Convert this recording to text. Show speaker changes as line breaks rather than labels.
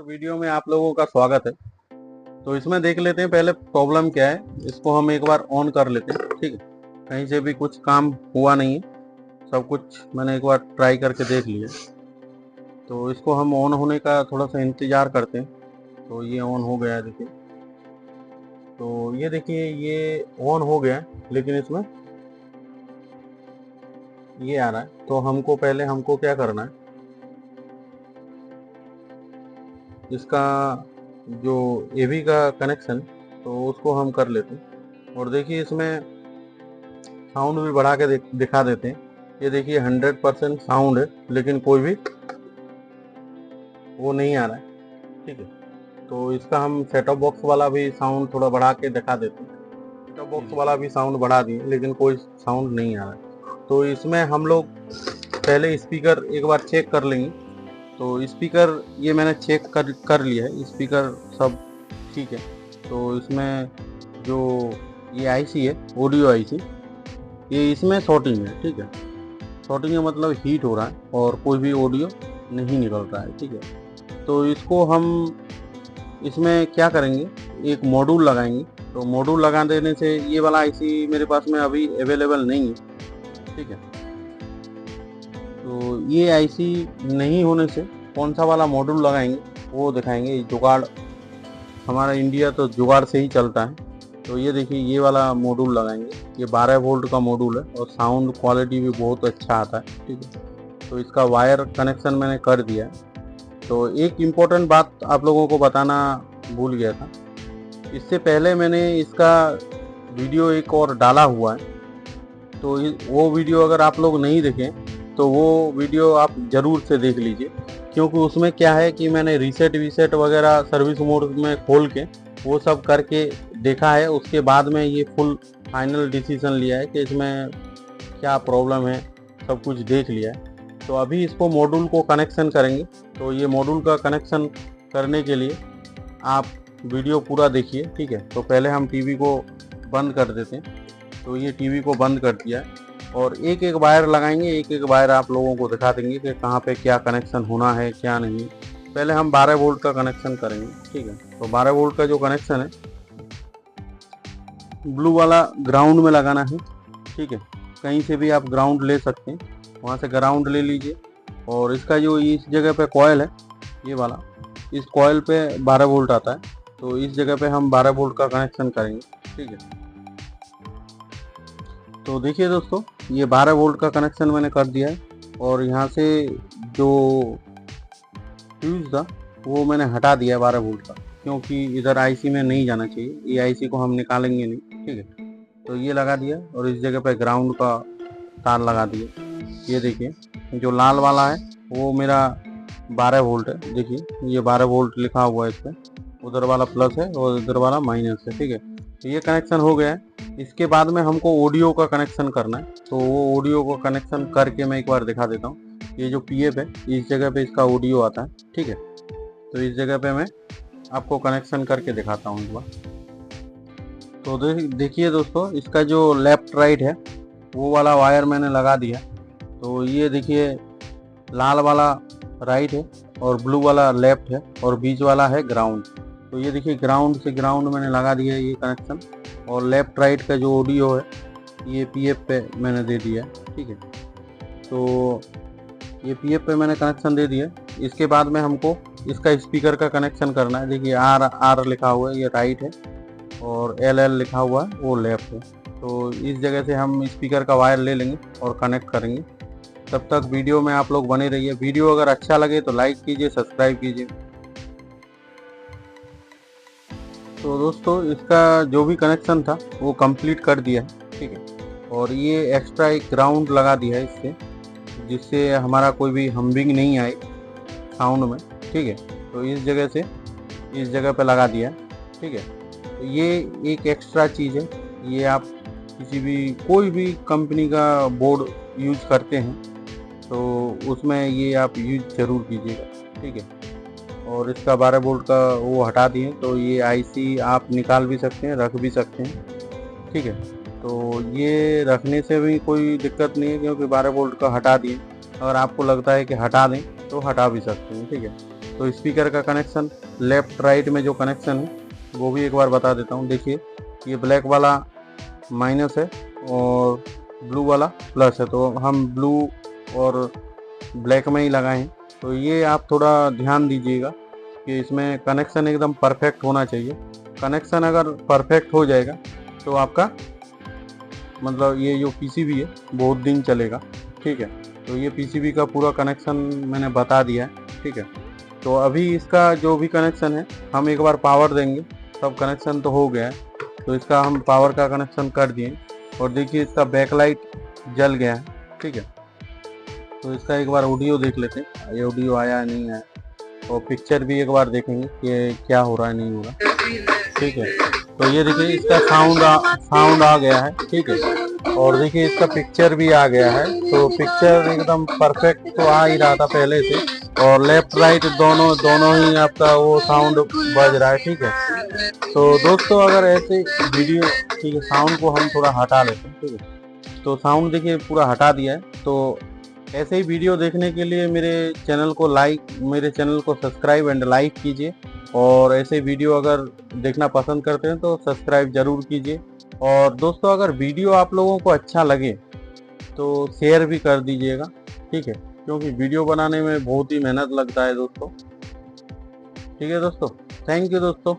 और वीडियो में आप लोगों का स्वागत है। तो इसमें देख लेते हैं पहले प्रॉब्लम क्या है। इसको हम एक बार ऑन कर लेते हैं, ठीक है। कहीं से भी कुछ काम हुआ नहीं है, सब कुछ मैंने एक बार ट्राई करके देख लिया। तो इसको हम ऑन होने का थोड़ा सा इंतज़ार करते हैं। तो ये ऑन हो गया है, देखिए। तो ये देखिए ये ऑन हो गया है, लेकिन इसमें ये आ रहा है। तो हमको क्या करना है, इसका जो एवी का कनेक्शन, तो उसको हम कर लेते हैं। और देखिए इसमें साउंड भी बढ़ा के दिखा देते हैं। ये देखिए 100% साउंड है, लेकिन कोई भी वो नहीं आ रहा है, ठीक है। तो इसका हम सेट ऑफ बॉक्स वाला भी साउंड थोड़ा बढ़ा के दिखा देते हैं। सेट ऑफ बॉक्स वाला भी साउंड बढ़ा दिए, लेकिन कोई साउंड नहीं आ रहा है। तो इसमें हम लोग पहले स्पीकर एक बार चेक कर लेंगे। तो स्पीकर ये मैंने चेक कर लिया है, स्पीकर सब ठीक है। तो इसमें जो ये आईसी है, ऑडियो आईसी, ये इसमें शॉर्टिंग है, ठीक है। शॉर्टिंग का मतलब हीट हो रहा है और कोई भी ऑडियो नहीं निकल रहा है, ठीक है। तो इसको हम इसमें क्या करेंगे, एक मॉड्यूल लगाएंगे। तो मॉड्यूल लगा देने से ये वाला आईसी मेरे पास में अभी अवेलेबल नहीं है, ठीक है। तो ये आईसी नहीं होने से कौन सा वाला मॉड्यूल लगाएंगे वो दिखाएंगे। जुगाड़, हमारा इंडिया तो जुगाड़ से ही चलता है। तो ये देखिए ये वाला मॉड्यूल लगाएंगे। ये 12 वोल्ट का मॉड्यूल है और साउंड क्वालिटी भी बहुत अच्छा आता है, ठीक है। तो इसका वायर कनेक्शन मैंने कर दिया है। तो एक इम्पोर्टेंट बात आप लोगों को बताना भूल गया था। इससे पहले मैंने इसका वीडियो एक और डाला हुआ है। तो वो वीडियो अगर आप लोग नहीं देखें तो वो वीडियो आप ज़रूर से देख लीजिए, क्योंकि उसमें क्या है कि मैंने रीसेट वीसेट वगैरह सर्विस मोड में खोल के वो सब करके देखा है। उसके बाद में ये फुल फाइनल डिसीजन लिया है कि इसमें क्या प्रॉब्लम है, सब कुछ देख लिया है। तो अभी इसको मॉड्यूल को कनेक्शन करेंगे। तो ये मॉड्यूल का कनेक्शन करने के लिए आप वीडियो पूरा देखिए, ठीक है। तो पहले हम टीवी को बंद कर देते हैं। तो ये टीवी को बंद कर दिया है और एक एक वायर लगाएंगे, एक एक वायर आप लोगों को दिखा देंगे कि कहाँ पे क्या कनेक्शन होना है क्या नहीं। पहले हम 12 वोल्ट का कनेक्शन करेंगे, ठीक है। तो 12 वोल्ट का जो कनेक्शन है, ब्लू वाला ग्राउंड में लगाना है, ठीक है। कहीं से भी आप ग्राउंड ले सकते हैं, वहाँ से ग्राउंड ले लीजिए। और इसका जो इस जगह पे कॉयल है, ये वाला, इस कॉयल पे 12 वोल्ट आता है। तो इस जगह पे हम 12 वोल्ट का कनेक्शन करेंगे, ठीक है। तो देखिए दोस्तों, ये 12 वोल्ट का कनेक्शन मैंने कर दिया है। और यहाँ से जो फ्यूज था वो मैंने हटा दिया है 12 वोल्ट का, क्योंकि इधर आईसी में नहीं जाना चाहिए। ये आईसी को हम निकालेंगे नहीं, ठीक है। तो ये लगा दिया और इस जगह पे ग्राउंड का तार लगा दिया। ये देखिए जो लाल वाला है वो मेरा 12 वोल्ट है। देखिए ये 12 वोल्ट लिखा हुआ है इस पर, उधर वाला प्लस है और इधर वाला माइनस है, ठीक है। तो ये कनेक्शन हो गया है। इसके बाद में हमको ऑडियो का कनेक्शन करना है। तो वो ऑडियो का कनेक्शन करके मैं एक बार दिखा देता हूँ। ये जो पीएफ है, इस जगह पे इसका ऑडियो आता है, ठीक है। तो इस जगह पे मैं आपको कनेक्शन करके दिखाता हूँ एक बार। तो देखिए दोस्तों, इसका जो लेफ्ट राइट है वो वाला वायर मैंने लगा दिया। तो ये देखिए लाल वाला राइट है और ब्लू वाला लेफ्ट है और बीच वाला है ग्राउंड। तो ये देखिए ग्राउंड से ग्राउंड मैंने लगा दिया है ये कनेक्शन। और लेफ्ट राइट का जो ऑडियो है ये पीएफ पे मैंने दे दिया, ठीक है। तो ये पीएफ पे मैंने कनेक्शन दे दिया। इसके बाद में हमको इसका स्पीकर का कनेक्शन करना है। देखिए आर आर लिखा हुआ है, ये राइट है, और एल एल लिखा हुआ है वो लेफ्ट है। तो इस जगह से हम स्पीकर का वायर ले लेंगे और कनेक्ट करेंगे। तब तक वीडियो में आप लोग बने रहिए। वीडियो अगर अच्छा लगे तो लाइक कीजिए, सब्सक्राइब कीजिए। तो दोस्तों, इसका जो भी कनेक्शन था वो कंप्लीट कर दिया है, ठीक है। और ये एक्स्ट्रा एक ग्राउंड लगा दिया है इससे, जिससे हमारा कोई भी हम्बिंग नहीं आए साउंड में, ठीक है। तो इस जगह से इस जगह पे लगा दिया है, ठीक है। तो ये एक एक्स्ट्रा चीज़ है। ये आप किसी भी कोई भी कंपनी का बोर्ड यूज करते हैं तो उसमें ये आप यूज ज़रूर कीजिएगा, ठीक है। और इसका 12 वोल्ट का वो हटा दिए। तो ये आईसी आप निकाल भी सकते हैं, रख भी सकते हैं, ठीक है। तो ये रखने से भी कोई दिक्कत नहीं है, क्योंकि 12 वोल्ट का हटा दिए। अगर आपको लगता है कि हटा दें तो हटा भी सकते हैं, ठीक है। तो स्पीकर का कनेक्शन, लेफ्ट राइट में जो कनेक्शन है वो भी एक बार बता देता हूँ। देखिए ये ब्लैक वाला माइनस है और ब्लू वाला प्लस है, तो हम ब्लू और ब्लैक में ही लगाए हैं। तो ये आप थोड़ा ध्यान दीजिएगा कि इसमें कनेक्शन एकदम परफेक्ट होना चाहिए। कनेक्शन अगर परफेक्ट हो जाएगा तो आपका मतलब ये जो पीसीबी है बहुत दिन चलेगा, ठीक है। तो ये पीसीबी का पूरा कनेक्शन मैंने बता दिया है, ठीक है। तो अभी इसका जो भी कनेक्शन है हम एक बार पावर देंगे, सब कनेक्शन तो हो गया है। तो इसका हम पावर का कनेक्शन कर दिए और देखिए इसका बैकलाइट जल गया है, ठीक है। तो इसका एक बार ऑडियो देख लेते हैं, ये ऑडियो आया है नहीं आया, और पिक्चर भी एक बार देखेंगे कि क्या हो रहा है नहीं हो रहा, ठीक है। तो ये देखिए इसका साउंड आ गया है, ठीक है। और देखिए इसका पिक्चर भी आ गया है, तो पिक्चर एकदम परफेक्ट तो आ ही रहा था पहले से, और लेफ्ट राइट दोनों ही आपका वो साउंड बज रहा है, ठीक है। तो दोस्तों अगर ऐसे वीडियो, ठीक है, साउंड को हम थोड़ा हटा लेते हैं, ठीक है। तो साउंड देखिए पूरा हटा दिया है। तो ऐसे ही वीडियो देखने के लिए मेरे चैनल को सब्सक्राइब एंड लाइक कीजिए, और ऐसे वीडियो अगर देखना पसंद करते हैं तो सब्सक्राइब जरूर कीजिए। और दोस्तों अगर वीडियो आप लोगों को अच्छा लगे तो शेयर भी कर दीजिएगा, ठीक है, क्योंकि वीडियो बनाने में बहुत ही मेहनत लगता है दोस्तों, ठीक है दोस्तों। थैंक यू दोस्तों।